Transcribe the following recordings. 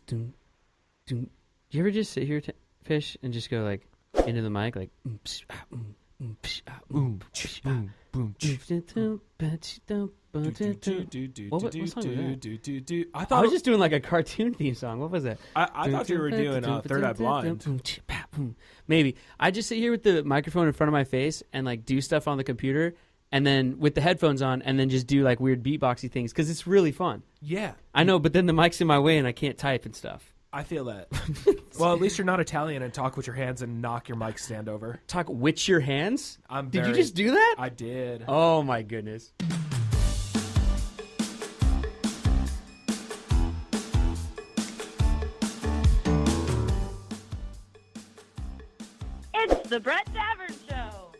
Do you ever just sit here, Fish, and just go like into the mic, like? What song was that? I was just doing like a cartoon theme song. What was that? I thought you were doing Third Eye Blind. Maybe. I just sit here with the microphone in front of my face and like do stuff on the computer, and then with the headphones on, and then just do like weird beatboxy things because it's really fun. Yeah, I know, but then the mic's in my way and I can't type and stuff. I feel that. Well, at least you're not Italian and talk with your hands and knock your mic stand over. Talk with your hands? Did you just do that? I did. Oh my goodness. It's the Brett Davern Show.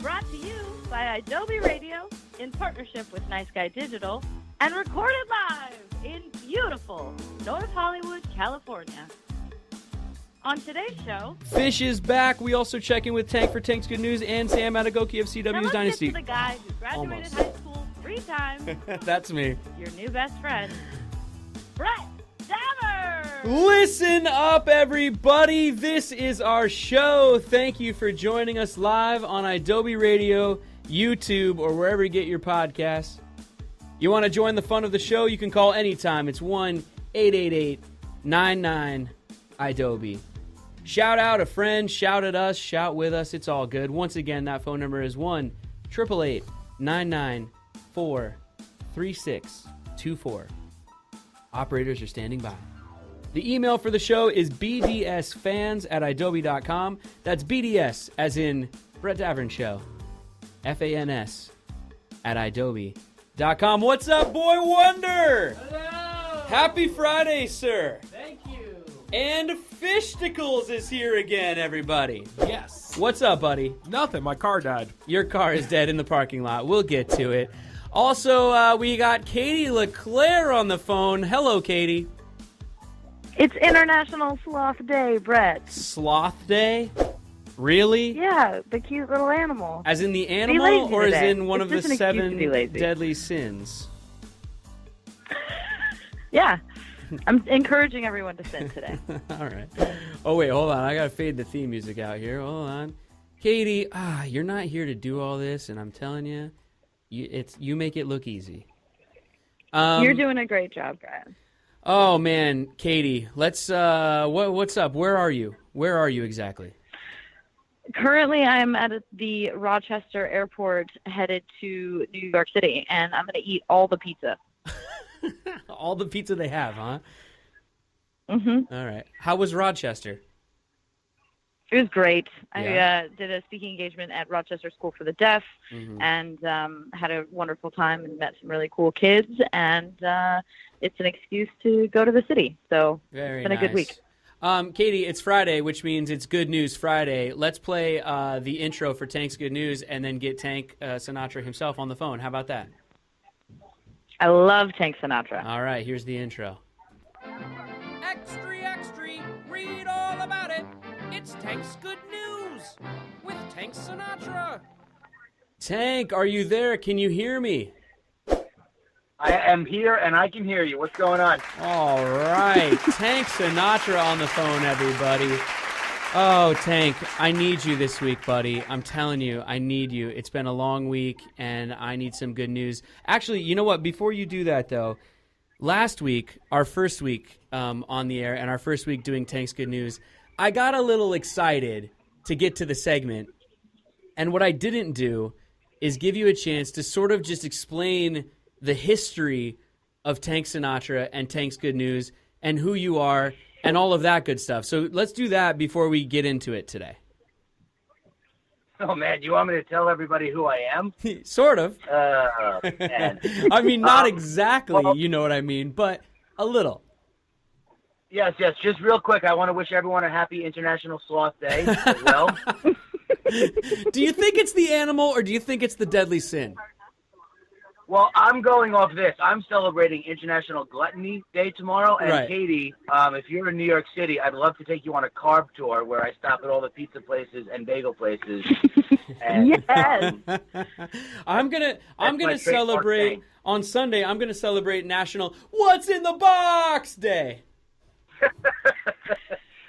Brought to you by Adobe Radio in partnership with Nice Guy Digital and recorded live in beautiful North Hollywood, California. On today's show, Fish is back. We also check in with Tank for Tank's Good News and Sam Adegoke of CW Dynasty. Get to the guy who graduated high school 3 times. That's me. Your new best friend, Brett Davern. Listen up, everybody. This is our show. Thank you for joining us live on Adobe Radio, YouTube, or wherever you get your podcasts. You want to join the fun of the show? You can call anytime. It's 1-888-99-ADOBE. Shout out a friend, shout at us, shout with us. It's all good. Once again, that phone number is 1-888-994-3624. Operators are standing by. The email for the show is bdsfans@adobe.com. That's BDS, as in Brett Davern Show. FANS @adobe.com. What's up, Boy Wonder? Hello! Happy Friday, sir. Thank you. And Fishticles is here again, everybody. Yes. What's up, buddy? Nothing. My car died. Your car is dead in the parking lot. We'll get to it. Also, we got Katie Leclerc on the phone. Hello, Katie. It's International Sloth Day, Brett. Sloth Day? Really? Yeah, the cute little animal. As in the Be animal, lazy or as today. in one It's of the just an excuse to 7 be lazy. deadly sins? Yeah. I'm encouraging everyone to sin today. All right. Oh, wait, hold on. I got to fade the theme music out here. Hold on. Katie, you're not here to do all this, and I'm telling you, you make it look easy. You're doing a great job, Brett. Oh, man, Katie, let's, what's up? Where are you? Where are you exactly? Currently, I'm at the Rochester airport headed to New York City, and I'm going to eat all the pizza. All the pizza they have, huh? Mm-hmm. All right. How was Rochester? It was great. Yeah. I did a speaking engagement at Rochester School for the Deaf, Mhm. and had a wonderful time and met some really cool kids, and it's an excuse to go to the city. So Very it's been a good week. Katie, it's Friday, which means it's Good News Friday. Let's play the intro for Tank's Good News and then get Tank Sinatra himself on the phone. How about that? I love Tank Sinatra. All right, here's the intro. Extra, extra, read all about it. It's Tank's Good News with Tank Sinatra. Tank, are you there? Can you hear me? I am here, and I can hear you. What's going on? All right. Tank Sinatra on the phone, everybody. Oh, Tank, I need you this week, buddy. I'm telling you, I need you. It's been a long week, and I need some good news. Actually, you know what? Before you do that, though, last week, our first week on the air, and our first week doing Tank's Good News, I got a little excited to get to the segment, and what I didn't do is give you a chance to sort of just explain the history of Tank Sinatra and Tank's Good News and who you are and all of that good stuff. So let's do that before we get into it today. Oh, man, you want me to tell everybody who I am? Sort of. Man. I mean, not exactly, well- you know what I mean, but a little. Yes. Just real quick, I want to wish everyone a happy International Sloth Day as well. Do you think it's the animal or do you think it's the deadly sin? Well, I'm going off this. I'm celebrating International Gluttony Day tomorrow. And Right. Katie, if you're in New York City, I'd love to take you on a carb tour where I stop at all the pizza places and bagel places. And, Yes. I'm gonna my trademark celebrate thing. on Sunday. I'm gonna celebrate National What's in the Box Day.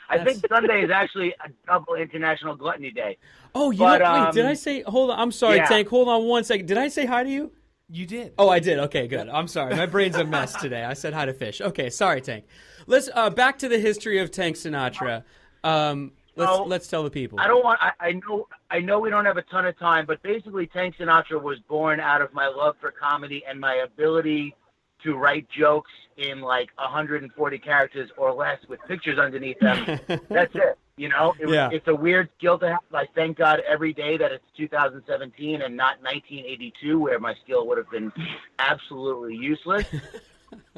I think Sunday is actually a double International Gluttony Day. Oh, you But, know, wait, did I say? Hold on, I'm sorry, yeah. Tank. Hold on 1 second. Did I say hi to you? You did. Oh, I did. Okay, good. I'm sorry. My brain's a mess today. I said hi to Fish. Okay, sorry, Tank. Let's back to the history of Tank Sinatra. Let's tell the people. I don't want. I know we don't have a ton of time, but basically, Tank Sinatra was born out of my love for comedy and my ability to write jokes in like 140 characters or less with pictures underneath them. That's it. You know, it's a weird skill to have. I thank God every day that it's 2017 and not 1982, where my skill would have been absolutely useless.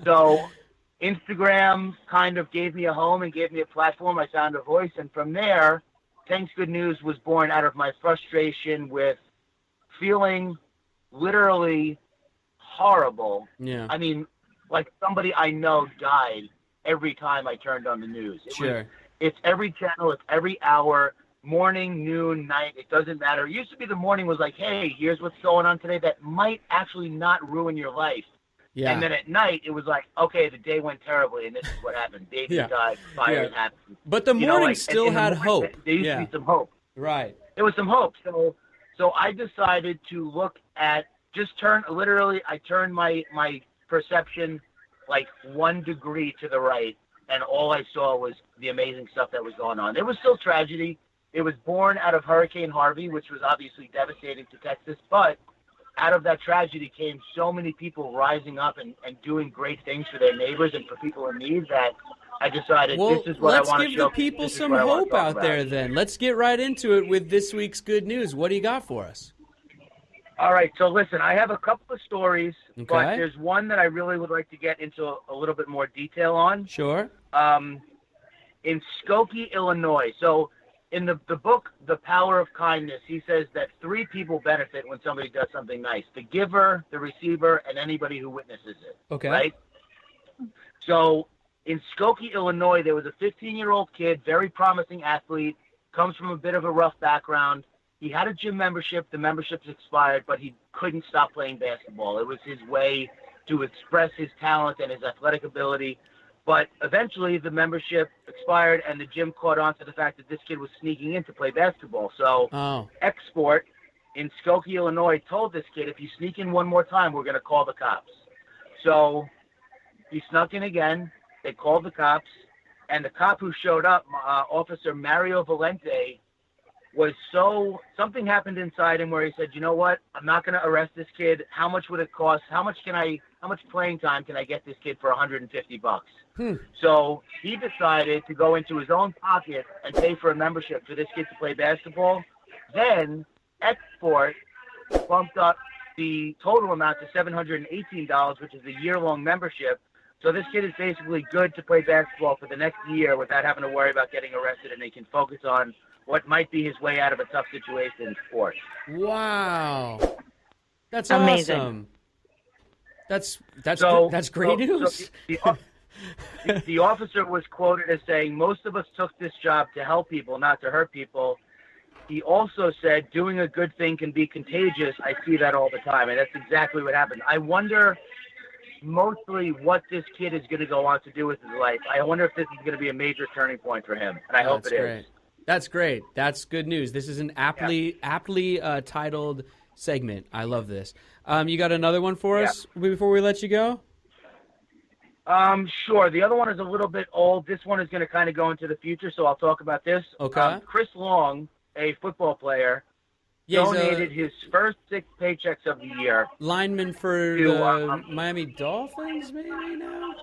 So Instagram kind of gave me a home and gave me a platform. I found a voice, and from there, Tank's Good News was born out of my frustration with feeling literally horrible. Yeah. I mean, like somebody I know died every time I turned on the news. It's every channel, it's every hour, morning, noon, night, it doesn't matter. It used to be the morning was like, hey, here's what's going on today that might actually not ruin your life. Yeah. And then at night, it was like, okay, the day went terribly, and this is what happened. Baby died, fire happened. But the morning still had hope. There used to be some hope. Right. There was some hope. So I decided to look at, I turned my perception like 1 degree to the right, and all I saw was the amazing stuff that was going on. There was still tragedy. It was born out of Hurricane Harvey, which was obviously devastating to Texas, but out of that tragedy came so many people rising up and doing great things for their neighbors and for people in need that I decided this is what I want to show. Let's give the people some hope out there then. Let's get right into it with this week's good news. What do you got for us? All right, so listen, I have a couple of stories, but there's one that I really would like to get into a little bit more detail on. Sure. In Skokie, Illinois. So in the book, The Power of Kindness, he says that 3 people benefit when somebody does something nice: the giver, the receiver, and anybody who witnesses it. Okay. Right? So in Skokie, Illinois, there was a 15-year-old kid, very promising athlete, comes from a bit of a rough background. He had a gym membership. The membership's expired, but he couldn't stop playing basketball. It was his way to express his talent and his athletic ability. But eventually the membership expired, and the gym caught on to the fact that this kid was sneaking in to play basketball. So Export in Skokie, Illinois, told this kid, if you sneak in one more time, we're going to call the cops. So he snuck in again. They called the cops, and the cop who showed up, Officer Mario Valente, something happened inside him where he said, you know what, I'm not going to arrest this kid. How much would it cost? How much playing time can I get this kid for $150? So he decided to go into his own pocket and pay for a membership for this kid to play basketball. Then Export bumped up the total amount to $718, which is a year-long membership. So this kid is basically good to play basketball for the next year without having to worry about getting arrested, and they can focus on what might be his way out of a tough situation in sports. Wow. That's amazing. Awesome. That's great news. The officer was quoted as saying, most of us took this job to help people, not to hurt people. He also said, doing a good thing can be contagious. I see that all the time, and that's exactly what happened. I wonder mostly what this kid is going to go on to do with his life. I wonder if this is going to be a major turning point for him, and I hope it is. That's great. That's good news. This is an aptly titled segment. I love this. You got another one for us before we let you go? Sure. The other one is a little bit old. This one is going to kind of go into the future, so I'll talk about this. Okay. Chris Long, a football player, donated his first 6 paychecks of the year. Lineman for the Miami Dolphins, maybe now?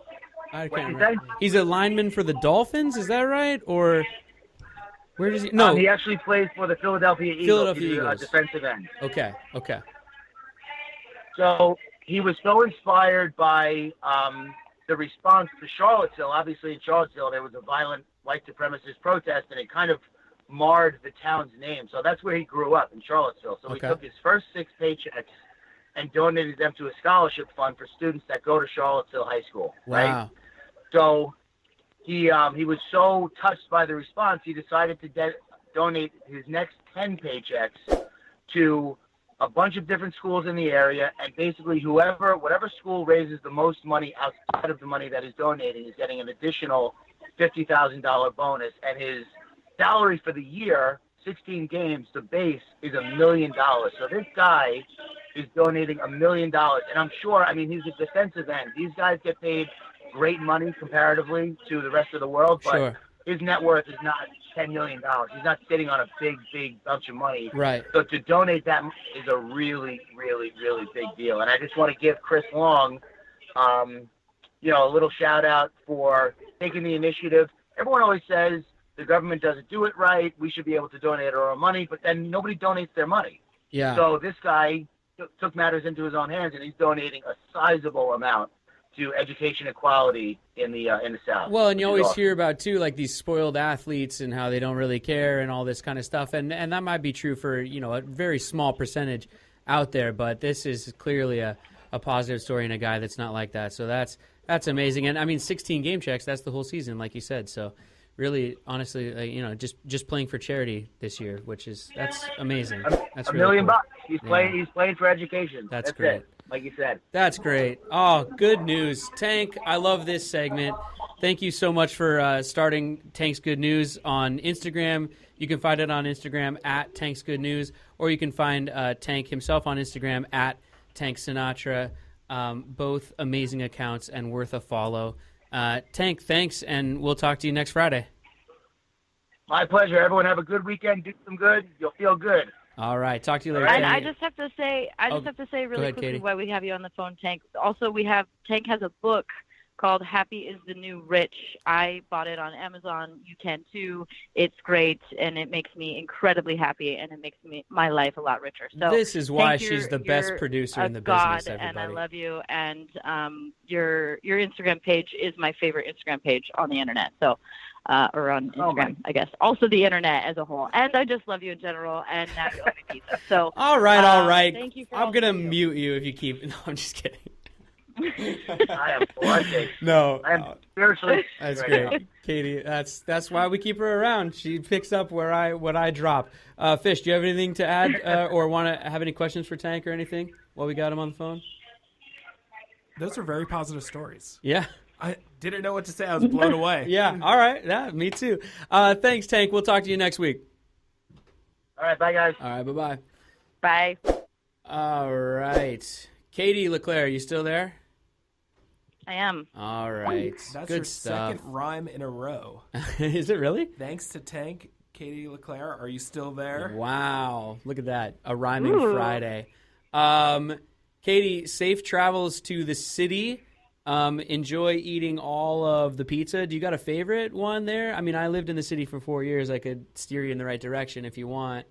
I can't remember. He's a lineman for the Dolphins, is that right? Or where does he? No, he actually plays for the Philadelphia Eagles. He's a defensive end. Okay. So he was so inspired by the response to Charlottesville. Obviously, in Charlottesville, there was a violent white supremacist protest, and it kind of marred the town's name. So that's where he grew up, in Charlottesville. So he took his first 6 paychecks and donated them to a scholarship fund for students that go to Charlottesville High School. Right? Wow. So he was so touched by the response, he decided to donate his next 10 paychecks to a bunch of different schools in the area, and basically whatever school raises the most money outside of the money that is donating is getting an additional $50,000 bonus. And his salary for the year, 16 games, the base is $1 million. So this guy is donating $1 million, and I'm sure, I mean, he's a defensive end. These guys get paid great money comparatively to the rest of the world, but Sure. his net worth is not $10 million. He's not sitting on a big bunch of money. Right. So to donate that is a really, really, really big deal. And I just want to give Chris Long, a little shout out for taking the initiative. Everyone always says the government doesn't do it right. We should be able to donate our own money, but then nobody donates their money. Yeah. So this guy took matters into his own hands, and he's donating a sizable amount to education equality in the South. Well, and you which is always awesome. hear about, too, like these spoiled athletes and how they don't really care and all this kind of stuff. And that might be true for, a very small percentage out there. But this is clearly a positive story and a guy that's not like that. So that's amazing. And, I mean, 16 game checks, that's the whole season, like you said. So really, honestly, just playing for charity this year, that's amazing. That's $1 really million cool. bucks. He's playing for education. That's That's great. it, like you said. That's great. Oh, good news. Tank, I love this segment. Thank you so much for starting Tank's Good News on Instagram. You can find it on Instagram at Tank's Good News, or you can find Tank himself on Instagram at Tank Sinatra. Both amazing accounts and worth a follow. Tank, thanks, and we'll talk to you next Friday. My pleasure. Everyone have a good weekend. Do some good. You'll feel good. All right. Talk to you later. All right. And Tank. I just have to say Go really ahead, quickly Katie. while we have you on the phone, Tank. Also, Tank has a book called Happy is the New Rich. I bought it on Amazon. You can too. It's great, and it makes me incredibly happy, and it makes my life a lot richer. So This is why Tank, she's the best you're producer a in the god, business, everybody. and I love you. And your Instagram page is my favorite Instagram page on the internet. So. Or on Instagram, I guess. Also the internet as a whole. And I just love you in general, and now you owe me pizza. So, All right. Thank you for I'm all going to that you do. mute you if you keep... No, I'm just kidding. I am blushing. No. I am spiritually. That's right great. now. Katie, that's why we keep her around. She picks up what I drop. Fish, do you have anything to add or want to have any questions for Tank or anything while we got him on the phone? Those are very positive stories. Yeah. I didn't know what to say. I was blown away. Yeah. All right. Yeah, me too. Thanks, Tank. We'll talk to you next week. All right. Bye, guys. All right. Bye-bye. Bye. All right. Katie Leclerc, are you still there? I am. All right. That's Good your stuff. second rhyme in a row. Is it really? Thanks to Tank, Katie Leclerc. Are you still there? Wow. Look at that. A rhyming Ooh. Friday. Katie, safe travels to the city. Enjoy eating all of the pizza. Do you got a favorite one there? I mean, I lived in the city for 4 years. I could steer you in the right direction if you want.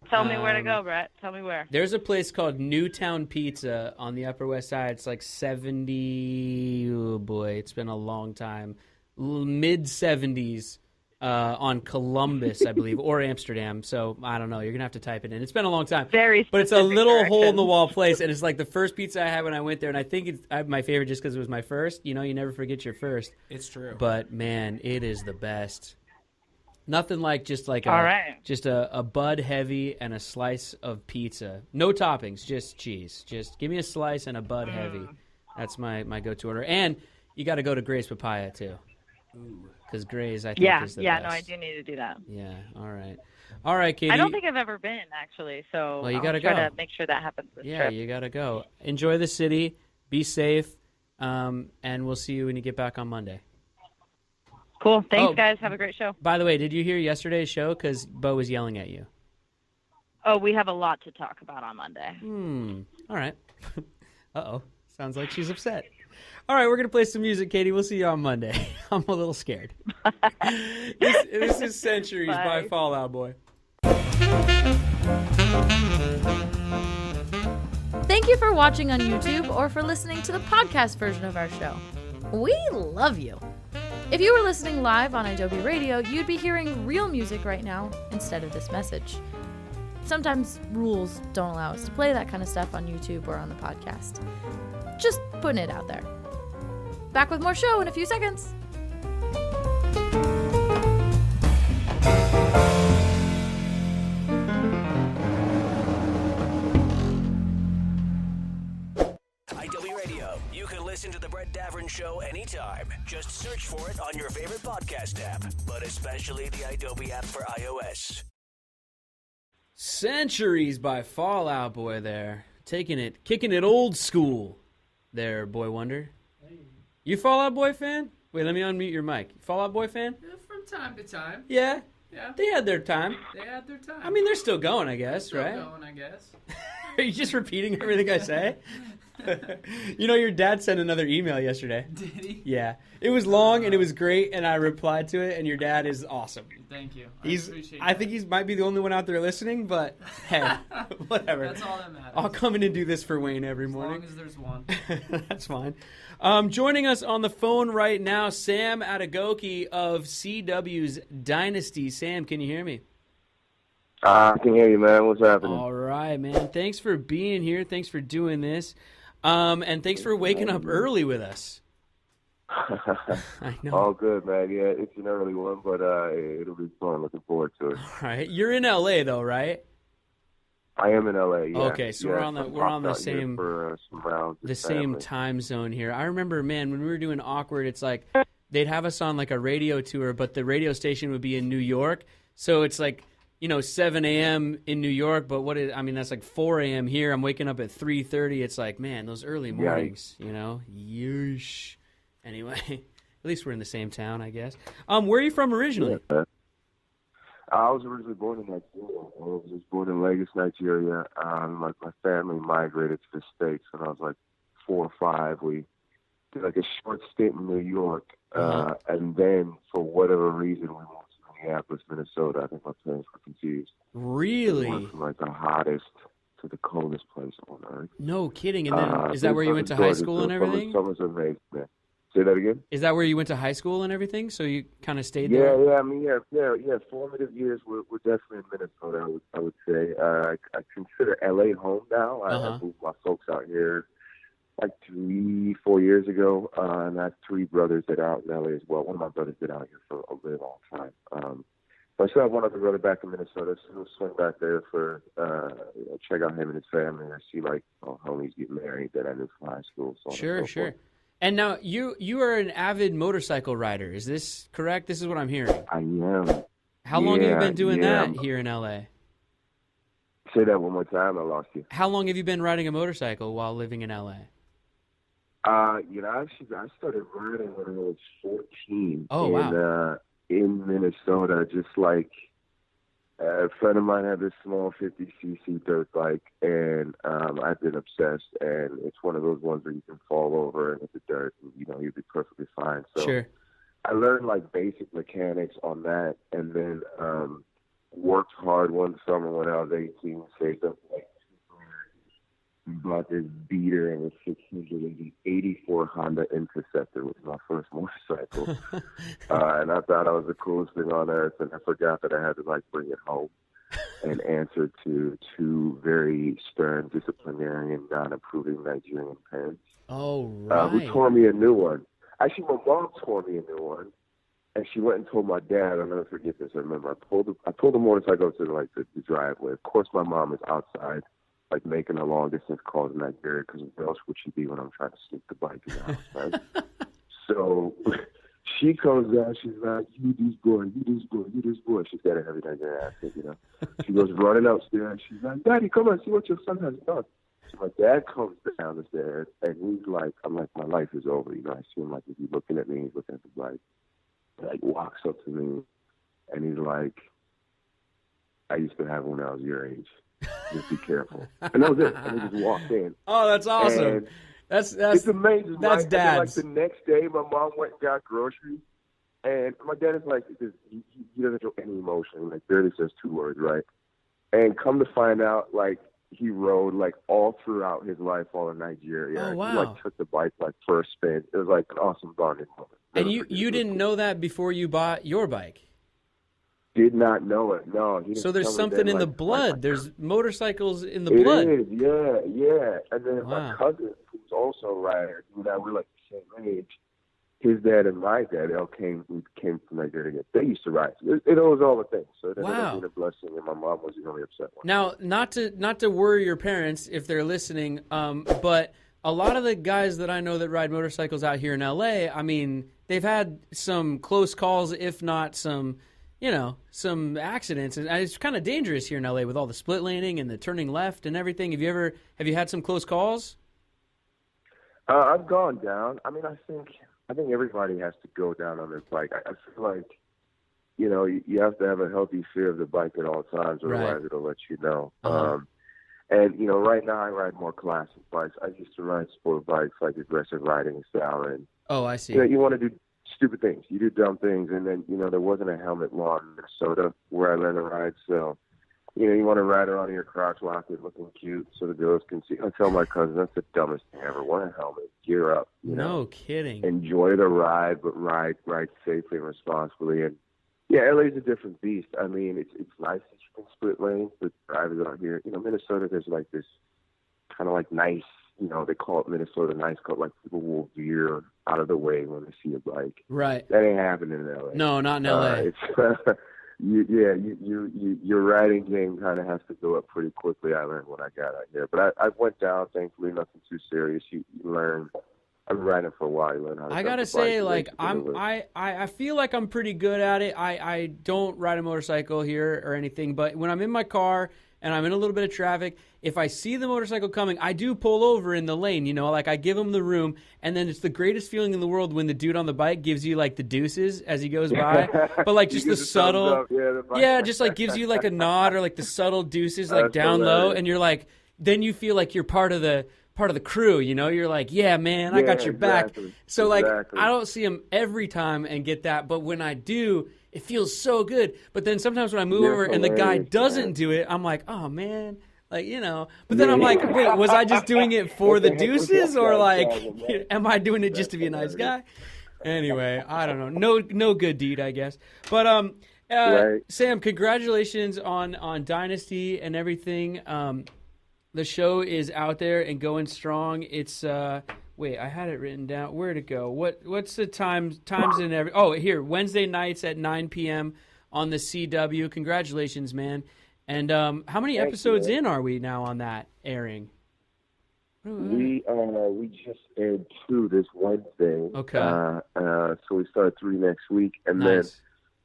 Tell me where to go, Brett. Tell me where. There's a place called Newtown Pizza on the Upper West Side. It's like 70, oh boy, it's been a long time. Mid-70s on Columbus, I believe, or Amsterdam. So, I don't know. You're going to have to type it in. It's been a long time. Very But it's a specific little direction. hole-in-the-wall place, and it's like the first pizza I had when I went there, and I think it's my favorite just because it was my first. You know, you never forget your first. It's true. But, man, it is the best. Nothing like just like All right. just a Bud Heavy and a slice of pizza. No toppings, just cheese. Just give me a slice and a Bud Heavy. That's my go-to order. And you got to go to Gray's Papaya, too. Because Gray's, I think, is the best. No, I do need to do that. Yeah, all right. All right, Katie. I don't think I've ever been, actually, so Well, you I'll gotta try go. to make sure that happens this Yeah, trip. you got to go. Enjoy the city. Be safe. And we'll see you when you get back on Monday. Cool. Thanks, Oh. guys. Have a great show. By the way, did you hear yesterday's show? Because Beau was yelling at you. Oh, we have a lot to talk about on Monday. All right. Uh-oh. Sounds like she's upset. All right, we're going to play some music, Katie. We'll see you on Monday. I'm a little scared. This is Centuries by Bye. Fall Out Boy. Thank you for watching on YouTube or for listening to the podcast version of our show. We love you. If you were listening live on Adobe Radio, you'd be hearing real music right now instead of this message. sometimes rules don't allow us to play that kind of stuff on YouTube or on the podcast. Just putting it out there. Back with more show in a few seconds. IW Radio. You can listen to The Brett Davern Show anytime. Just search for it on your favorite podcast app, but especially the Adobe app for iOS. Centuries by Fall Out Boy there. Kicking it old school there, Boy Wonder. You Fall Out Boy fan? Wait, let me unmute your mic. Fall Out Boy fan? From time to time. Yeah? Yeah. They had their time. They had their time. I mean, they're still going, I guess, Still right? going, I guess. Are you just repeating everything I say? You know, your dad sent another email yesterday. Did he? Yeah. It was long and it was great, and I replied to it, and your dad is awesome. Thank you. I think he might be the only one out there listening, but hey, whatever. That's all that matters. I'll come in and do this for Wayne every morning. As long as there's one. That's fine. Joining us on the phone right now, Sam Adegoke of CW's Dynasty. Sam, can you hear me? I can hear you, man. What's happening? All right, man. Thanks for being here. Thanks for doing this. And thanks for waking up early with us. I know. All good, man. Yeah, it's an early one, but it'll be fun. Looking forward to it. All right. You're in LA though, right? I am in LA. Yeah. Okay, so we're on the same for, some rounds the same time zone here. I remember, man, when we were doing Awkward, it's like they'd have us on like a radio tour, but the radio station would be in New York. So it's like, 7 a.m. in New York, but that's like 4 a.m. here. I'm waking up at 3:30. It's like, man, those early mornings, Yeesh. Anyway, at least we're in the same town, I guess. Where are you from originally? Yeah, I was originally born in Nigeria. I was born in Lagos, Nigeria. My family migrated to the States when I was like 4 or 5. We did like a short stint in New York, and then for whatever reason we moved to Minneapolis, Minnesota. I think my parents were confused. Really? We went from like the hottest to the coldest place on earth. No kidding. And then is that where you went to high school and everything? Summer's amazing, man. Say that again? Is that where you went to high school and everything? So you kind of stayed there? Yeah. I mean, formative years were definitely in Minnesota, I would say. I consider L.A. home now. I moved my folks out here like 3-4 years ago, and I have 3 brothers that are out in L.A. as well. One of my brothers been out here for a very long time. But I still have one other brother back in Minnesota, so we'll swing back there for check out him and his family and see like homies get married that I knew from high school. So sure. And now you are an avid motorcycle rider. Is this correct? This is what I'm hearing. I am. How long have you been doing that here in L.A.? Say that one more time. I lost you. How long have you been riding a motorcycle while living in L.A.? Actually, I started riding when I was 14. Oh, wow. In Minnesota, just like a friend of mine had this small 50cc dirt bike, and I've been obsessed. And it's one of those ones where you can fall over and hit the dirt, and you'll be perfectly fine. So sure. I learned like basic mechanics on that, and then worked hard one summer when I was 18, saved up like $200 and bought this beater and a 684 Honda Interceptor, which was my first motorcycle. And I thought I was the coolest thing on earth, and I forgot that I had to like bring it home and answer to 2 very stern, disciplinarian, non-approving Nigerian parents. Oh, right. Who tore me a new one. Actually, my mom tore me a new one. And she went and told my dad. I'll never forget this. I remember I pulled the motorcycle to the driveway. Of course, my mom is outside, like making a long distance call to Nigeria, because where else would she be when I'm trying to sneak the bike in the house, right? So she comes down. She's like, "You this boy, you this boy, you this boy." She's got a heavy Nigerian accent, She goes running upstairs. She's like, "Daddy, come on, see what your son has done." So my dad comes down the stairs, and he's like, "I'm like, my life is over." I see him like, if he's looking at me, he's looking at the bike. Like walks up to me, and he's like, "I used to have one when I was your age. Just be careful." And that was it. And he just walked in. Oh, that's awesome. And that's it's amazing. That's right? dad's. And then, like the next day, my mom went and got groceries, and my dad is like, he doesn't show any emotion. Like barely says 2 words, right? And come to find out, like he rode like all throughout his life, all in Nigeria. Oh, wow. He like took the bike like for a spin. It was like an awesome bonding moment. And you didn't know that before you bought your bike? Did not know it. No. He didn't So there's tell me something that, in the like, blood. There's motorcycles in the blood. It is, yeah. And then Wow. my cousin, who's also a rider, you and I were like the same age. His dad and my dad all came from Nigeria together. They used to ride. It was all a thing. So it ended up being a blessing, and my mom wasn't really upset. Now, not to worry your parents if they're listening, but a lot of the guys that I know that ride motorcycles out here in LA, I mean, they've had some close calls, if not some accidents, and it's kind of dangerous here in LA with all the split laning and the turning left and everything. Have you had some close calls? I've gone down. I mean, I think everybody has to go down on their bike. I feel like, you have to have a healthy fear of the bike at all times, otherwise it'll let you know. Uh-huh. And right now I ride more classic bikes. I used to ride sport bikes like aggressive riding style, and oh, I see. you want to do stupid things. You do dumb things, and then there wasn't a helmet law in Minnesota where I learned to ride, so you want to ride around in your crotch locket looking cute so the girls can see. I tell my cousin, that's the dumbest thing ever. Wear a helmet, gear up. No kidding. Enjoy the ride, but ride safely and responsibly. And yeah, LA's a different beast. I mean, it's nice that you can split lanes, but drivers out here, Minnesota, there's like this kind of like nice, they call it Minnesota nice, like people will veer out of the way when they see a bike. Right. That ain't happening in LA. No, not in LA. Your riding game kind of has to go up pretty quickly. I learned when I got out here, but I went down. Thankfully, nothing too serious. You learn. I've been riding for a while. You learn how to. I gotta say, like I feel like I'm pretty good at it. I don't ride a motorcycle here or anything, but when I'm in my car and I'm in a little bit of traffic, if I see the motorcycle coming, I do pull over in the lane, like I give him the room, and then it's the greatest feeling in the world when the dude on the bike gives you like the deuces as he goes by, but like just the subtle, just like gives you like a nod or like the subtle deuces like That's down hilarious. low, and you're like, then you feel like you're part of the crew, you're like, yeah, man, I got your back. So like, I don't see him every time and get that, but when I do, it feels so good. But then sometimes when I move over and the guy doesn't do it, I'm like, oh man, like, but then I'm like, wait, was I just doing it for the deuces, or like, am I doing it just to be a nice guy? Anyway, I don't know. No good deed, I guess. But Sam, congratulations on Dynasty and everything. The show is out there and going strong. It's wait, I had it written down. Where'd it go? What's the times in every? Oh, here, Wednesday nights at 9 p.m. on the CW. Congratulations, man. And how many episodes in are we now on that airing? We just aired 2 this Wednesday. Okay. So we start 3 next week, and then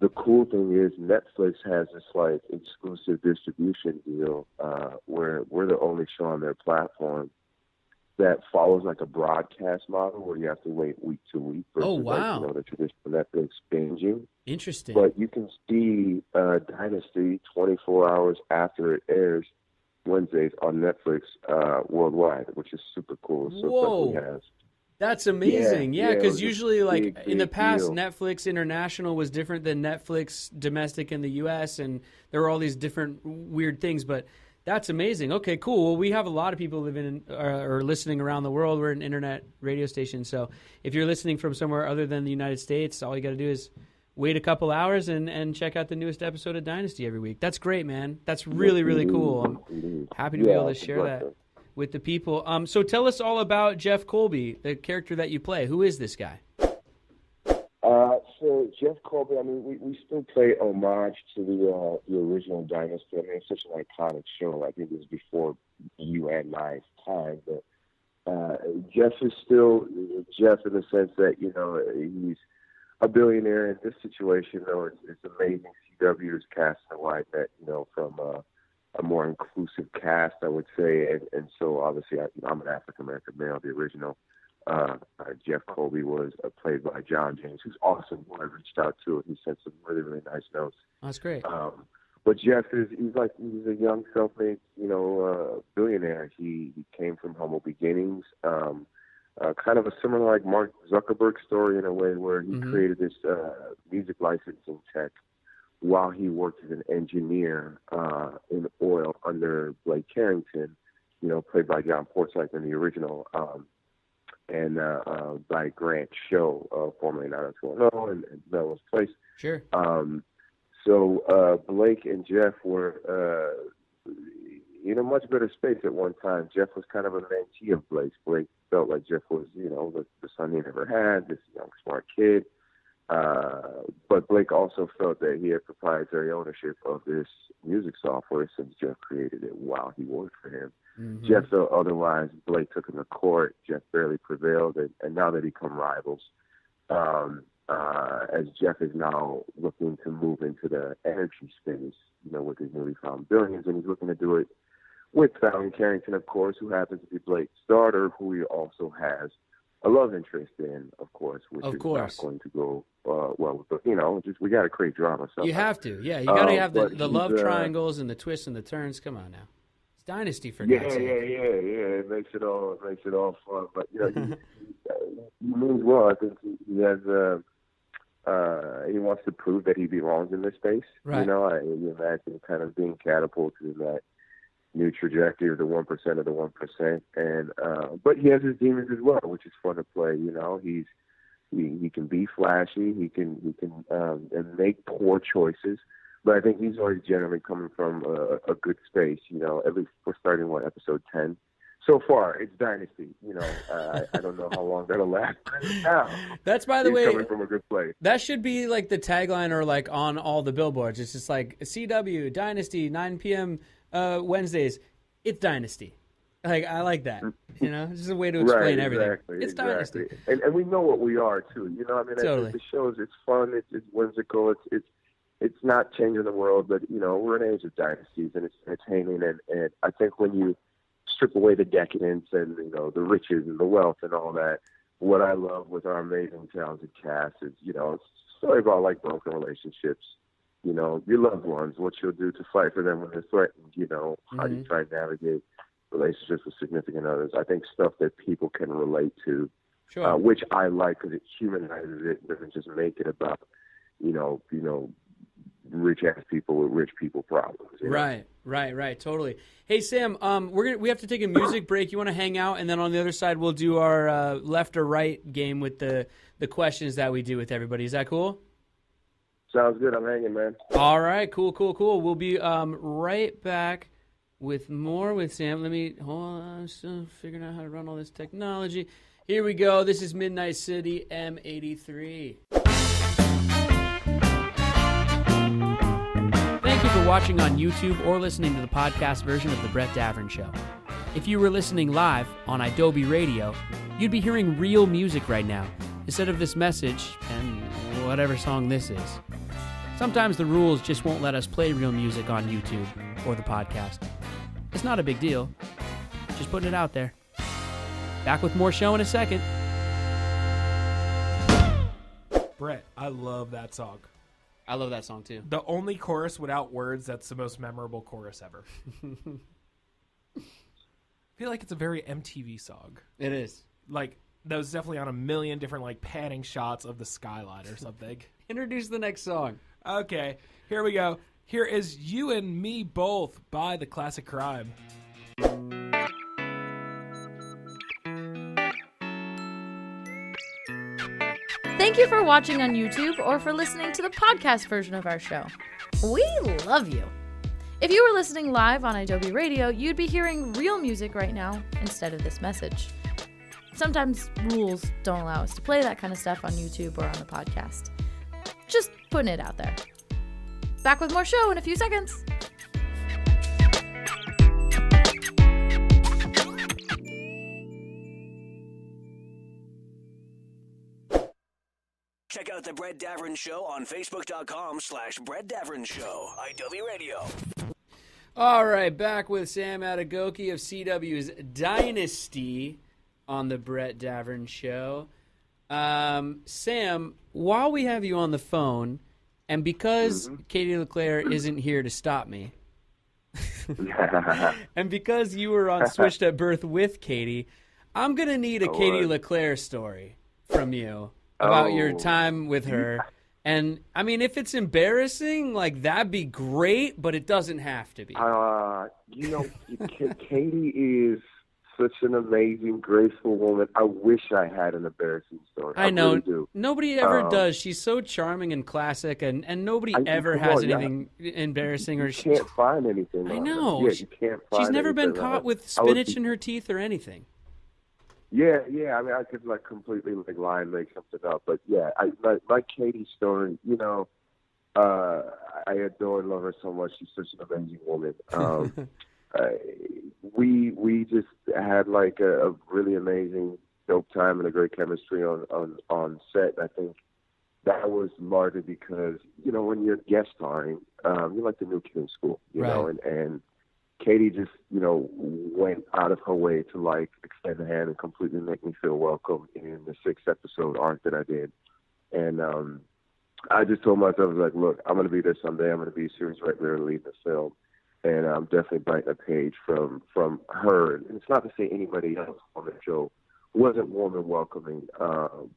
the cool thing is Netflix has this like exclusive distribution deal where we're the only show on their platform that follows like a broadcast model where you have to wait week to week versus like, the traditional Netflix binging. Interesting. But you can see Dynasty 24 hours after it airs Wednesdays on Netflix worldwide, which is super cool. So whoa. has. That's amazing. Yeah, because usually, like, big, in the past, deal. Netflix International was different than Netflix Domestic in the U.S., and there were all these different weird things, but that's amazing. Okay, cool. Well, we have a lot of people living in, or listening around the world. We're an internet radio station, so if you're listening from somewhere other than the United States, all you got to do is wait a couple hours and check out the newest episode of Dynasty every week. That's great, man. That's really, really cool. I'm happy to be able to share that with the people. So tell us all about Jeff Colby, the character that you play. Who is this guy? So Jeff Colby, I mean, we still play homage to the original Dynasty. I mean, it's such an iconic show. I think it was before you and my time. But Jeff is still Jeff in the sense that, he's a billionaire. In this situation, though, it's amazing. CW is casting a wide net, from a more inclusive cast, I would say. And so, obviously, I'm an African-American male. The original Jeff Colby was played by John James, who's awesome, who I reached out to. He sent some really, really nice notes. That's great. But Jeff he's a young self-made, billionaire. He came from humble beginnings. Kind of a similar like Mark Zuckerberg story in a way where he created this music licensing tech while he worked as an engineer in oil under Blake Carrington, played by John Portnoy in the original, and by Grant Show, formerly 90210 and Melrose Place. Sure. So Blake and Jeff were in a much better space at one time. Jeff was kind of a mentee of Blake. Blake felt like Jeff was, the son he never had, this young, smart kid. But Blake also felt that he had proprietary ownership of this music software since Jeff created it while he worked for him. Mm-hmm. Jeff felt otherwise. Blake took him to court. Jeff barely prevailed, and now they become rivals. As Jeff is now looking to move into the energy space, with his newly found billions, and he's looking to do it with Fallon Carrington, of course, who happens to be Blake's daughter, who he also has a love interest in, of course, which is not going to go well. But we got to create drama. You have to, yeah. You got to have the love triangles and the twists and the turns. Come on now, it's Dynasty for God's sake. Yeah. It makes it all fun. But he means well. I think he has. He wants to prove that he belongs in this space. Right. You imagine kind of being catapulted in that new trajectory of the 1% of the 1%, and but he has his demons as well, which is fun to play. He can be flashy, he can and make poor choices, but I think he's always generally coming from a good space. At least we're starting episode 10. So far, it's Dynasty. I don't know how long that'll last. Now, that's, by the way, coming from a good place. That should be like the tagline, or like on all the billboards. It's just like CW Dynasty 9 p.m. Wednesdays. It's Dynasty. Like, I like that. It's just a way to explain everything. It's Dynasty, and we know what we are too. Totally. The shows, it's fun. It's whimsical. It's not changing the world, but we're in an age of dynasties, and it's entertaining. And I think when you strip away the decadence and the riches and the wealth and all that, what I love with our amazing talented cast is it's a story about like broken relationships, your loved ones, what you'll do to fight for them when they're threatened, how you try to navigate relationships with significant others. I think stuff that people can relate to, sure. Which I like because it humanizes it, doesn't just make it about rich ass people with rich people problems. Right, totally. Hey Sam, we have to take a music break. You want to hang out, and then on the other side we'll do our left or right game with the questions that we do with everybody. Is that cool? Sounds good. I'm hanging, man. All right, cool. We'll be right back with more with Sam. Hold on. I'm still figuring out how to run all this technology. Here we go. This is Midnight City M83. Thank you for watching on YouTube or listening to the podcast version of The Brett Davern Show. If you were listening live on Adobe Radio, you'd be hearing real music right now, instead of this message and whatever song this is. Sometimes the rules just won't let us play real music on YouTube or the podcast. It's not a big deal. Just putting it out there. Back with more show in a second. Brett, I love that song. I love that song too. The only chorus without words that's the most memorable chorus ever. I feel like it's a very MTV song. It is. Like, that was definitely on a million different, like, panning shots of the skyline or something. Introduce the next song. Okay, here we go. Here is You and Me Both by The Classic Crime. Thank you for watching on YouTube or for listening to the podcast version of our show. We love you. If you were listening live on Adobe Radio, you'd be hearing real music right now instead of this message. Sometimes rules don't allow us to play that kind of stuff on YouTube or on the podcast. Just putting it out there. Back with more show in a few seconds. Check out The Brett Davern Show on Facebook.com/Brett Davern Show. IW Radio. All right, back with Sam Adegoke of CW's Dynasty on The Brett Davern Show. Sam, while we have you on the phone, and because Katie Leclerc isn't here to stop me, and because you were on Switched at Birth with Katie, I'm going to need a Katie Leclerc story from you about your time with her. And, I mean, if it's embarrassing, like, that'd be great, but it doesn't have to be. Katie is such an amazing, graceful woman. I wish I had an embarrassing story. I know. Really do. Nobody ever does. She's so charming and classic, and nobody ever has anything embarrassing. You can't find anything. I know. Yeah, you can't find She's never been anything caught with spinach in her teeth or anything. Yeah. I mean, I could like completely like lie and make something up, but yeah, my Katie story. You know, I adore and love her so much. She's such an amazing woman. We just had like a really amazing, dope time and a great chemistry on set. I think that was largely because, you know, when you're guest starring, you're like the new kid in school, you know, and Katie just, you know, went out of her way to like extend a hand and completely make me feel welcome in the 6-episode arc that I did. And I just told myself, I was like, look, I'm going to be there someday. I'm going to be a series regular and lead the film. And I'm definitely biting a page from her. And it's not to say anybody else on the show wasn't warm and welcoming,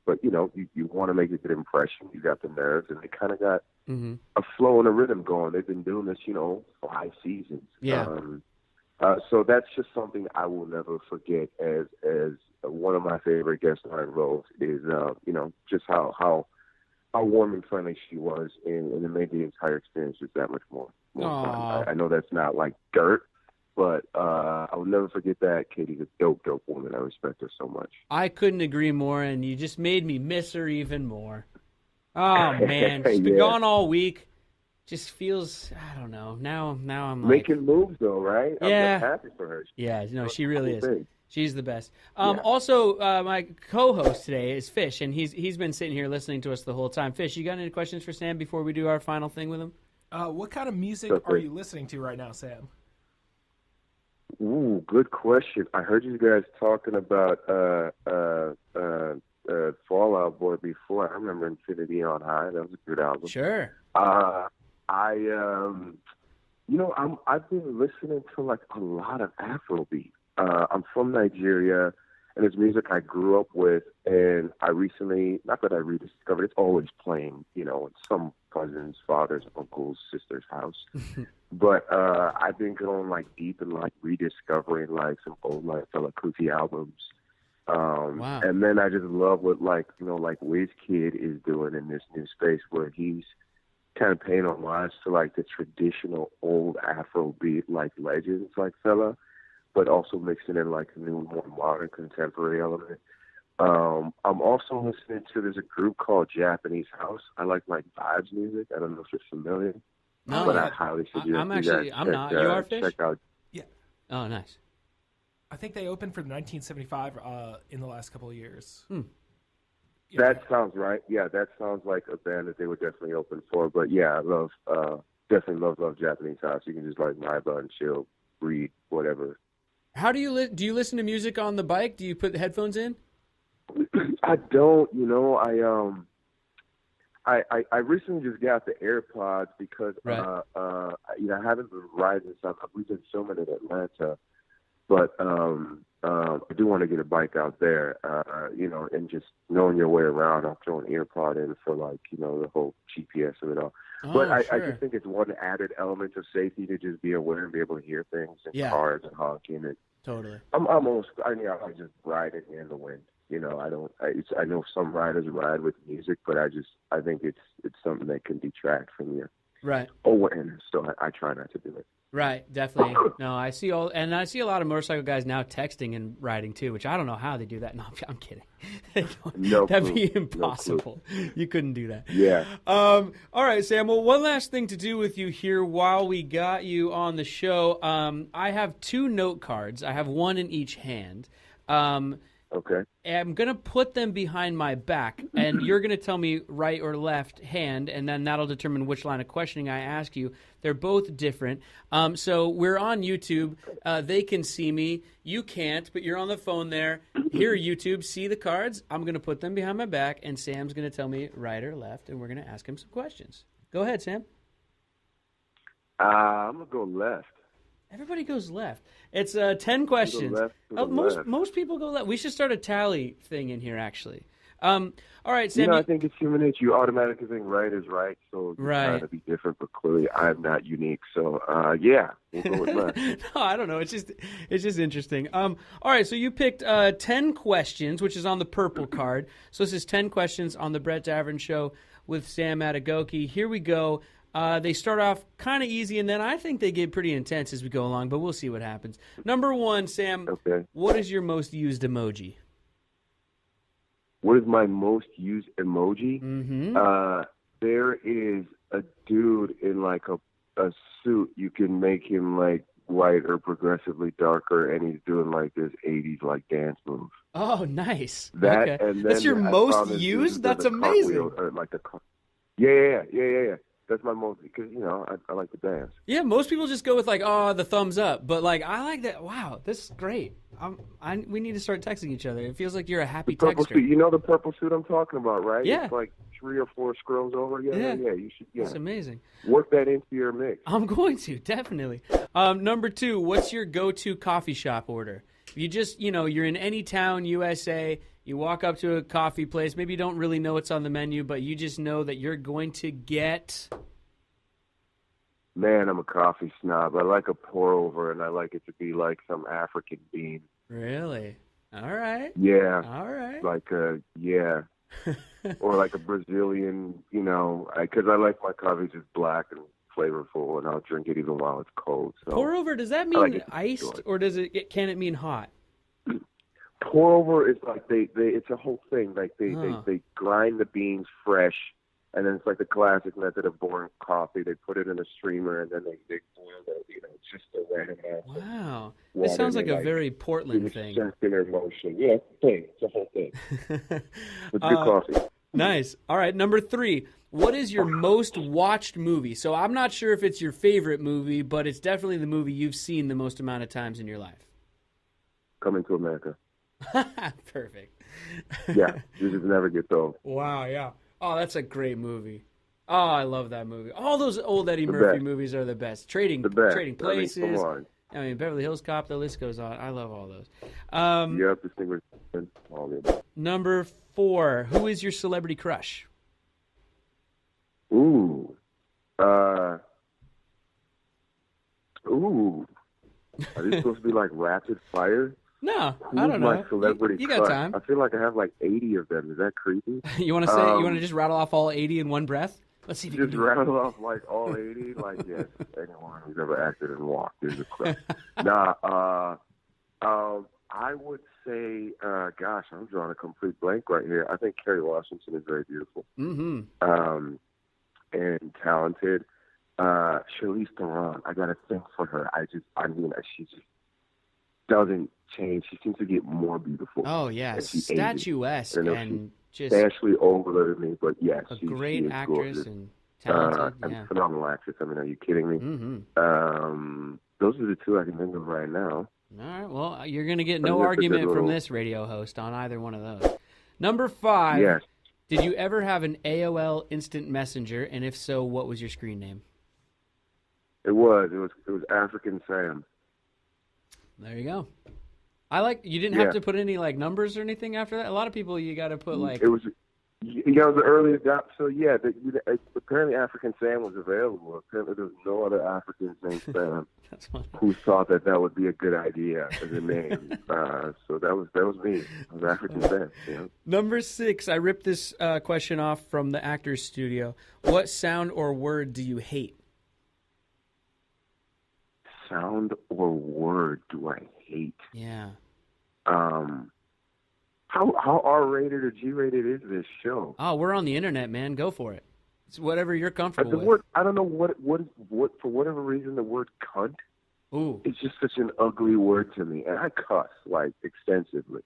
but, you know, you want to make a good impression. You got the nerves, and they kind of got a flow and a rhythm going. They've been doing this, you know, 5 seasons. Yeah. So that's just something I will never forget as one of my favorite guest starring roles is, you know, just how warm and friendly she was, and it made the entire experience just that much more fun. I know that's not like dirt, but I will never forget that. Katie's a dope woman. I respect her so much. I couldn't agree more, and you just made me miss her even more. Oh, man. She's been gone all week. Just feels, I don't know. Now I'm like... Making moves, though, right? Yeah. I'm happy for her. Yeah, no, she really is. Thing. She's the best. Also, my co-host today is Fish, and he's been sitting here listening to us the whole time. Fish, you got any questions for Sam before we do our final thing with him? What kind of music are you listening to right now, Sam? Ooh, good question. I heard you guys talking about Fallout Boy before. I remember Infinity on High. That was a good album. Sure. I've been listening to like a lot of Afrobeat. I'm from Nigeria, and it's music I grew up with, and I recently, not that I rediscovered, it's always playing, you know, in some cousins, fathers, uncles, sister's house. But I've been going like deep and like rediscovering like some old like Fela Kuti albums. Wow. And then I just love what like, you know, like Wizkid is doing in this new space where he's kind of paying homage to like the traditional old Afrobeat like legends like Fela, but also mixing in like a new, more modern, contemporary element. I'm also listening to, there's a group called Japanese House. I like vibes music. I don't know if you're familiar. No, but I highly suggest I'm not. You are, Fish? Check out. Yeah. Oh, nice. I think they opened for 1975 in the last couple of years. That sounds right. Yeah, that sounds like a band that they would definitely open for. But yeah, I definitely love Japanese House. You can just like vibe out and chill, read, whatever. How do you do you listen to music on the bike? Do you put the headphones in? I don't. You know, I recently just got the AirPods because I haven't been riding stuff. We've been filming in Atlanta, but I do want to get a bike out there. You know, and just knowing your way around. I'll throw an AirPod in for like, you know, the whole GPS of it all. But I just think it's one added element of safety to just be aware and be able to hear things in cars and honking. And totally. I just ride it in the wind. You know, I know some riders ride with music, but I think it's something that can detract from your awareness. So I try not to do it. Right, definitely. No, I see a lot of motorcycle guys now texting and riding too, which I don't know how they do that. No, I'm kidding. That'd be impossible. You couldn't do that. Yeah. All right, Sam. Well, one last thing to do with you here while we got you on the show. I have 2 note cards. I have one in each hand. Okay. I'm going to put them behind my back, and you're going to tell me right or left hand, and then that'll determine which line of questioning I ask you. They're both different. So we're on YouTube. They can see me. You can't, but you're on the phone there. Here, YouTube, see the cards. I'm going to put them behind my back, and Sam's going to tell me right or left, and we're going to ask him some questions. Go ahead, Sam. I'm going to go left. Everybody goes left. It's 10 questions. Left. Most people go left. We should start a tally thing in here, actually. All right, Sam. I think it's human nature. You automatically think right is right, so you're Right. trying to be different, but clearly I'm not unique. So, yeah, we'll go with that. No, I don't know. It's just interesting. All right, so you picked 10 questions, which is on the purple card. So this is 10 questions on the Brett Davern Show with Sam Adegoke. Here we go. They start off kind of easy, and then I think they get pretty intense as we go along, but we'll see what happens. Number 1, Sam, Okay. what is your most used emoji? What is my most used emoji? Mm-hmm. There is a dude in like a suit. You can make him like white or progressively darker, and he's doing like this 80s like dance move. Oh, nice. That okay. and then That's your I most found this dude used? who That's does a amazing. cartwheel, or like yeah. That's my most, because I like to dance. Yeah, most people just go with like, oh, the thumbs up, but like I like that. Wow, this is great. We need to start texting each other. It feels like you're a happy Purple texter. suit. You know the purple suit I'm talking about, right? Yeah. It's like 3 or 4 scrolls over. Yeah. You should. Yeah. That's amazing. Work that into your mix. I'm going to, definitely. Number 2, what's your go-to coffee shop order? If you just, you're in any town, USA, you walk up to a coffee place, maybe you don't really know what's on the menu, but you just know that you're going to get... Man, I'm a coffee snob. I like a pour over, and I like it to be like some African bean. Really? All right. Yeah. All right. Like yeah. Or like a Brazilian, because I like my coffee just black and flavorful, and I'll drink it even while it's cold. So Pour over, does that mean like iced, or can it mean hot? Pour over is like it's a whole thing. Like they grind the beans fresh, and then it's like the classic method of boiling coffee. They put it in a streamer, and then they boil it. Just a random amount. Wow, this sounds like a very Portland thing. Circular motion. Yeah, it's a thing. It's a whole thing. It's good coffee. Nice. All right, number 3. What is your most watched movie? So I'm not sure if it's your favorite movie, but it's definitely the movie you've seen the most amount of times in your life. Coming to America. Perfect. Yeah, you just never get old. Wow, yeah. Oh, that's a great movie. Oh, I love that movie. All those old Eddie Murphy movies are the best. Trading Places. I mean, Beverly Hills Cop, the list goes on. I love all those. Yep, Distinguished. All of them. Number 4. Who is your celebrity crush? Ooh. Are these supposed to be like rapid fire? No, Who's I don't know. my celebrity you got crush? time. I feel like I have like 80 of them. Is that creepy? You want to say? You want to just rattle off all 80 in one breath? Let's see if you Just can do it. rattle off like all 80? Like, yes, anyone who's ever acted and walked is a crush. Nah, I would say, gosh, I'm drawing a complete blank right here. I think Kerry Washington is very beautiful. Mm-hmm. And talented. Charlize Theron, I got a thing for her. She just doesn't change. She seems to get more beautiful. Oh, yeah. as she ages. Statuesque and just substantially older than me, but yes, a she great is actress gorgeous. and talented. And Yeah. phenomenal actress. I mean, are you kidding me? Mm-hmm. Those are the 2 I can think of right now. All right. Well, you're going to get But no that's a argument good from little- this radio host on either one of those. Number 5. Yes. Did you ever have an AOL Instant Messenger? And if so, what was your screen name? It was African Sam. There you go. You didn't have to put any like numbers or anything after that. A lot of people you got to put like. It was the early adopter. So yeah, apparently African Sam was available. Apparently there was no other Africans named Sam That's funny. who thought that would be a good idea as a name. So that was me. I was African Sam. You know? Number 6. I ripped this question off from the Actors Studio. What sound or word do you hate? Sound or word do I hate? Yeah. How R-rated or G-rated is this show? Oh, we're on the internet, man. Go for it. It's whatever you're comfortable The with. word, I don't know what for whatever reason the word cunt Ooh. is just such an ugly word to me, and I cuss like extensively.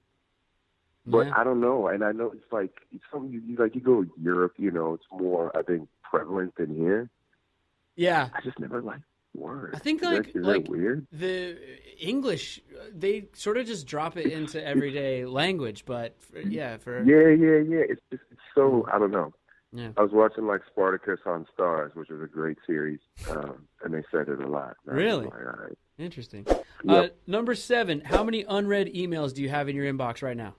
But Yeah. I don't know, and I know it's like it's something you go to Europe, it's more I think prevalent than here. Yeah. I just never liked the word. I think is that weird? The English, they sort of just drop it into everyday language, but Yeah. It's so I don't know. Yeah. I was watching like Spartacus on Stars, which was a great series, and they said it a lot. And I was Really? like, all right. Interesting. Yep. Number 7, how many unread emails do you have in your inbox right now?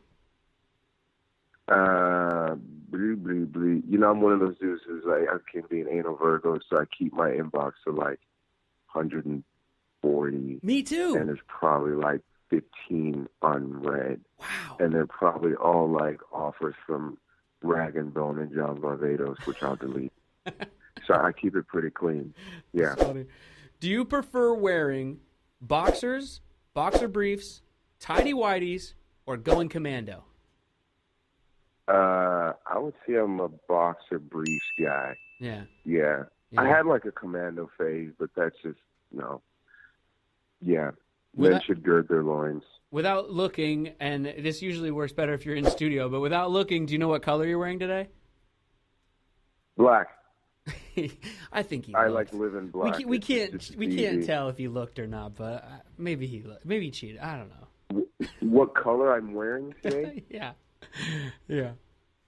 Bleep. You know, I'm one of those dudes who's like, I can be an anal Virgo, so I keep my inbox to like 140. Me too. And there's probably like 15 unread. Wow. And they're probably all like offers from Rag and Bone and John Barbados, which I'll delete. So I keep it pretty clean. Yeah. That's funny. Do you prefer wearing boxers, boxer briefs, tighty-whities, or going commando? I would say I'm a boxer briefs guy. Yeah. Yeah. I had like a commando phase, but that's just, no. Yeah. Men should gird their loins. Without looking, and this usually works better if you're in studio, but without looking, do you know what color you're wearing today? Black. I think he. I looked. like living black. We can't tell if he looked or not, but maybe he cheated. I don't know. What color I'm wearing today? Yeah.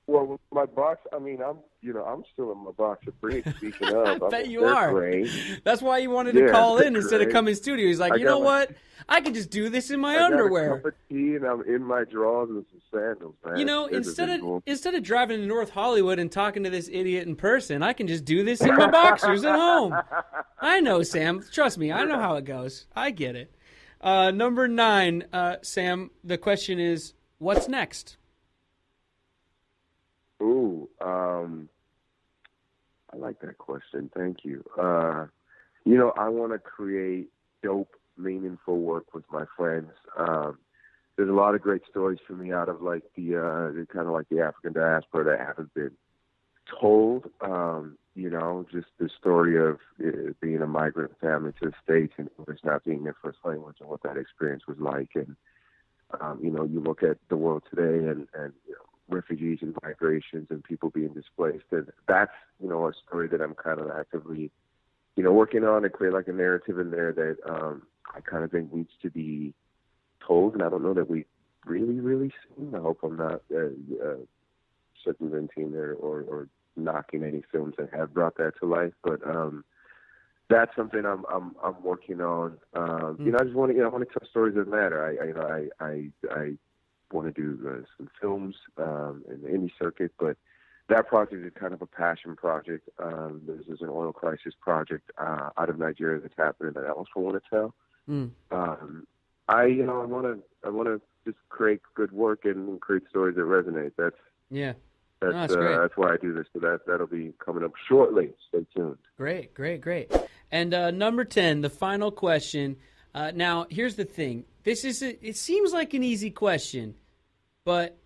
Well, my box. I mean, I'm still in my boxer briefs. Speaking of, I bet you are. Gray. That's why he wanted to call in instead of gray. come in studio. He's like, you know what? I can just do this in my underwear. I got a cup of tea and I'm in my drawers and some sandals, man. You know, instead of driving to North Hollywood and talking to this idiot in person, I can just do this in my boxers at home. I know, Sam. Trust me, I know how it goes. I get it. Number 9, Sam. The question is, what's next? Ooh, I like that question. Thank you. You know, I want to create dope, meaningful work with my friends. There's a lot of great stories for me out of like the kind of like the African diaspora that haven't been told. You know, just the story of being a migrant family to the States and English not being their first language and what that experience was like. And, you know, you look at the world today and you know, refugees and migrations and people being displaced. And that's, you know, a story that I'm kind of actively, you know, working on and create like a narrative in there that I kind of think needs to be told. And I don't know that we really seen. I hope I'm not circumventing or knocking any films that have brought that to life. But that's something I'm working on. You know, I just want to, I want to tell stories that matter. I want to do some films in the indie circuit, but that project is kind of a passion project. There's an oil crisis project out of Nigeria that's happening that I also want to tell. I want to just create good work and create stories that resonate. That's great. That's why I do this. So that'll be coming up shortly. Stay tuned. Great. And number 10, the final question. Now, here's the thing. It seems like an easy question, but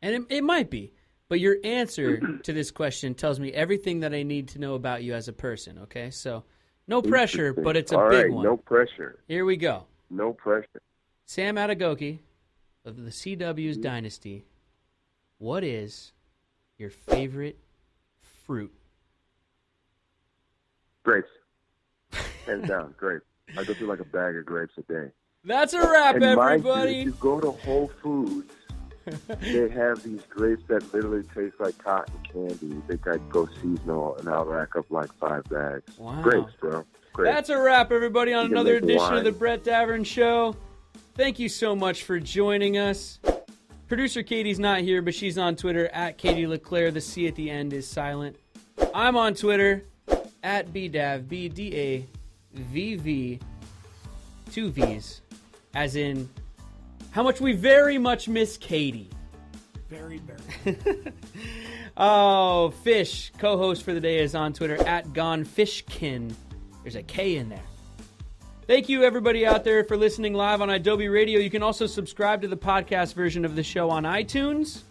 it might be. But your answer to this question tells me everything that I need to know about you as a person, okay? So, no pressure, but it's a big one. No pressure. Here we go. No pressure. Sam Adegoke of the CW Dynasty, what is your favorite fruit? Grapes. Hands down, grapes. I go through like a bag of grapes a day. That's a wrap, and everybody. If you go to Whole Foods, they have these grapes that literally taste like cotton candy. They could go seasonal, and I'll rack up like 5 bags. Wow. Grapes, bro. Grapes. That's a wrap, everybody, on another edition wine. of the Brett Davern Show. Thank you so much for joining us. Producer Katie's not here, but she's on Twitter at Katie Leclerc. The C at the end is silent. I'm on Twitter at BDAV, BDAVV, 2 V's, as in how much we very much miss Katie. Very. Oh, Fish, co-host for the day, is on Twitter at GoneFishkin. There's a K in there. Thank you, everybody out there, for listening live on Adobe Radio. You can also subscribe to the podcast version of the show on iTunes,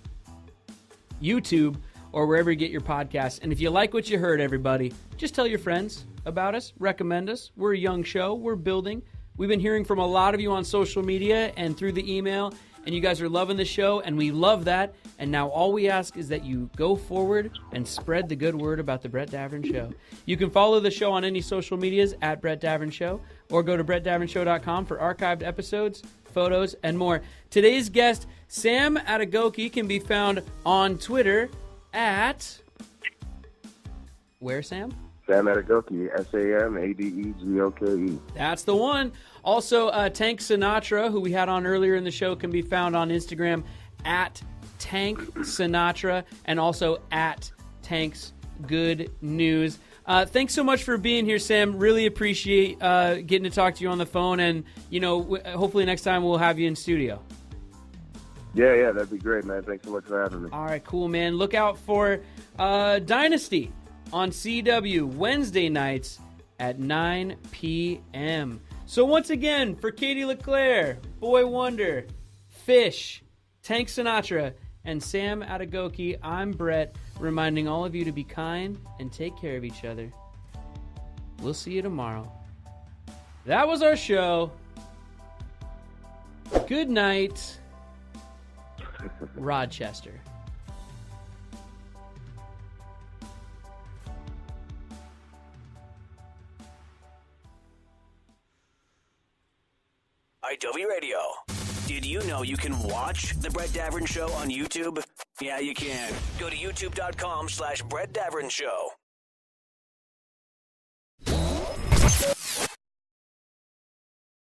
YouTube, or wherever you get your podcasts. And if you like what you heard, everybody, just tell your friends about us, recommend us. We're a young show. We're building. We've been hearing from a lot of you on social media and through the email, and you guys are loving the show, and we love that. And now all we ask is that you go forward and spread the good word about the Brett Davern Show. You can follow the show on any social medias at Brett Davern Show, or go to BrettDavernshow.com for archived episodes, photos, and more. Today's guest, Sam Adegoke, can be found on Twitter at... Where, Sam? Sam Adegoke, SAMADEGOKE. That's the one. Also, Tank Sinatra, who we had on earlier in the show, can be found on Instagram at Tank Sinatra and also at Tank's Good News. Thanks so much for being here, Sam. Really appreciate getting to talk to you on the phone, and hopefully next time we'll have you in studio. Yeah, that'd be great, man. Thanks so much for having me. All right, cool, man. Look out for Dynasty on CW Wednesday nights at 9 p.m. So once again, for Katie Leclerc, Boy Wonder, Fish, Tank Sinatra, and Sam Adegoke, I'm Brett, reminding all of you to be kind and take care of each other. We'll see you tomorrow. That was our show. Good night, Rochester. IW Radio. Did you know you can watch The Brett Davern Show on YouTube? Yeah, you can. Go to youtube.com/Brett Davern Show.